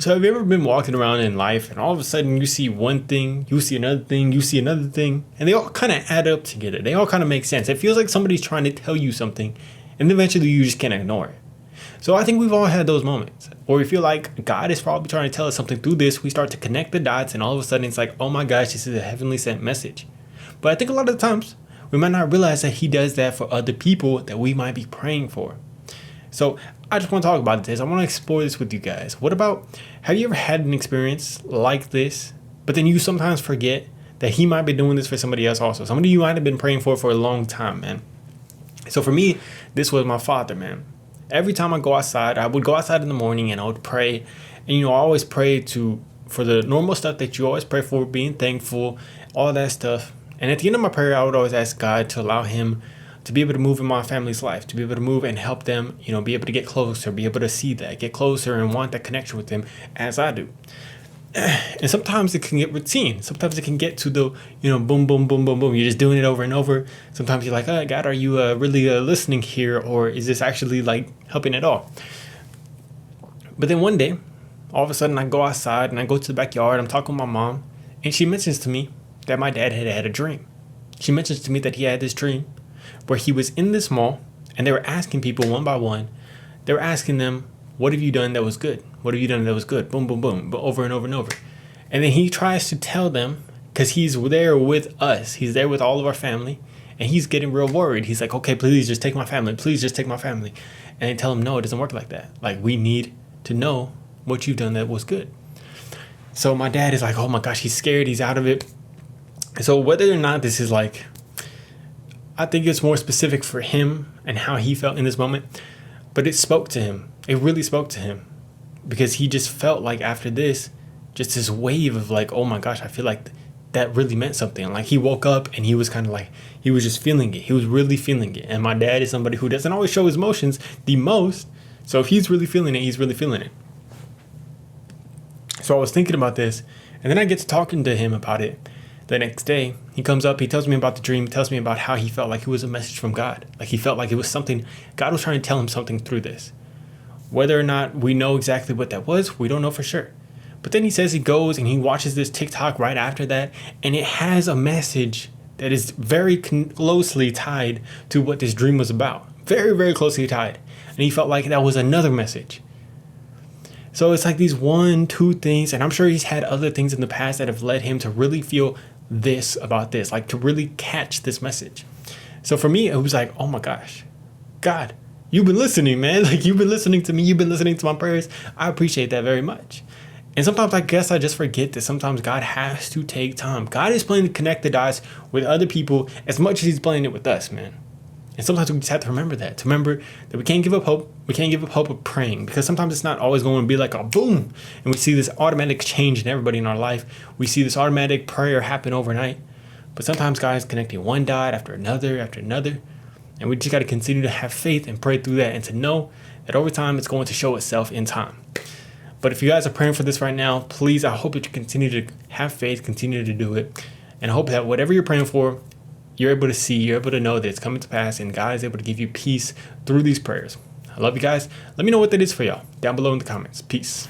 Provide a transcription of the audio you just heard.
So have you ever been walking around in life and all of a sudden you see one thing, you see another thing, you see another thing, and they all kind of add up together. They all kind of make sense. It feels like somebody's trying to tell you something and eventually you just can't ignore it. So I think we've all had those moments where we feel like God is probably trying to tell us something through this. We start to connect the dots and all of a sudden it's like, oh my gosh, this is a heavenly sent message. But I think a lot of the times we might not realize that he does that for other people that we might be praying for. So I just want to talk about this. I want to explore this with you guys. What about, have you ever had an experience like this, but then you sometimes forget that he might be doing this for somebody else also? Somebody you might have been praying for a long time, man. So for me, this was my father, man. Every time I go outside, I would go outside in the morning and I would pray. And, I always pray for the normal stuff that you always pray for, being thankful, all that stuff. And at the end of my prayer, I would always ask God to allow him to be able to move in my family's life, to be able to move and help them, be able to get closer, be able to see that, get closer and want that connection with them as I do. And sometimes it can get routine. Sometimes it can get to the, boom, boom, boom, boom, boom. You're just doing it over and over. Sometimes you're like, oh, God, are you really listening here? Or is this actually like helping at all? But then one day, all of a sudden I go outside and I go to the backyard. I'm talking with my mom and she mentions to me that my dad had a dream. She mentions to me that he had this dream where he was in this mall and they were asking people one by one. They were asking them, what have you done that was good? What have you done that was good? Boom, boom, boom, but over and over and over. And then he tries to tell them, because he's there with us. He's there with all of our family and he's getting real worried. He's like, okay, please just take my family. Please just take my family. And they tell him, no, it doesn't work like that. Like, we need to know what you've done that was good. So my dad is like, oh my gosh, he's scared. He's out of it. So whether or not this is like, I think it's more specific for him and how he felt in this moment, but it spoke to him. It really spoke to him because he just felt like after this, just this wave of like, oh my gosh, I feel like that really meant something. Like he woke up and he was kind of like, he was just feeling it. He was really feeling it. And my dad is somebody who doesn't always show his emotions the most. So if he's really feeling it, he's really feeling it. So I was thinking about this and then I get to talking to him about it. The next day, he comes up, he tells me about the dream, tells me about how he felt like it was a message from God. Like he felt like it was something, God was trying to tell him something through this. Whether or not we know exactly what that was, we don't know for sure. But then he says he goes and he watches this TikTok right after that, and it has a message that is very closely tied to what this dream was about. Very, very closely tied. And he felt like that was another message. So it's like these 1-2 things, and I'm sure he's had other things in the past that have led him to really feel this about this, like to really catch this message. So for me, it was like, oh my gosh, God, you've been listening, man. Like you've been listening to me. You've been listening to my prayers. I appreciate that very much. And sometimes I guess I just forget that sometimes God has to take time. God is playing to connect the dots with other people as much as he's playing it with us, man. And sometimes we just have to remember that, to remember that we can't give up hope. We can't give up hope of praying because sometimes it's not always going to be like a boom. And we see this automatic change in everybody in our life. We see this automatic prayer happen overnight. But sometimes God is connecting one dot after another. And we just got to continue to have faith and pray through that and to know that over time it's going to show itself in time. But if you guys are praying for this right now, please, I hope that you continue to have faith, continue to do it. And I hope that whatever you're praying for, you're able to see, you're able to know that it's coming to pass and God is able to give you peace through these prayers. I love you guys. Let me know what that is for y'all down below in the comments. Peace.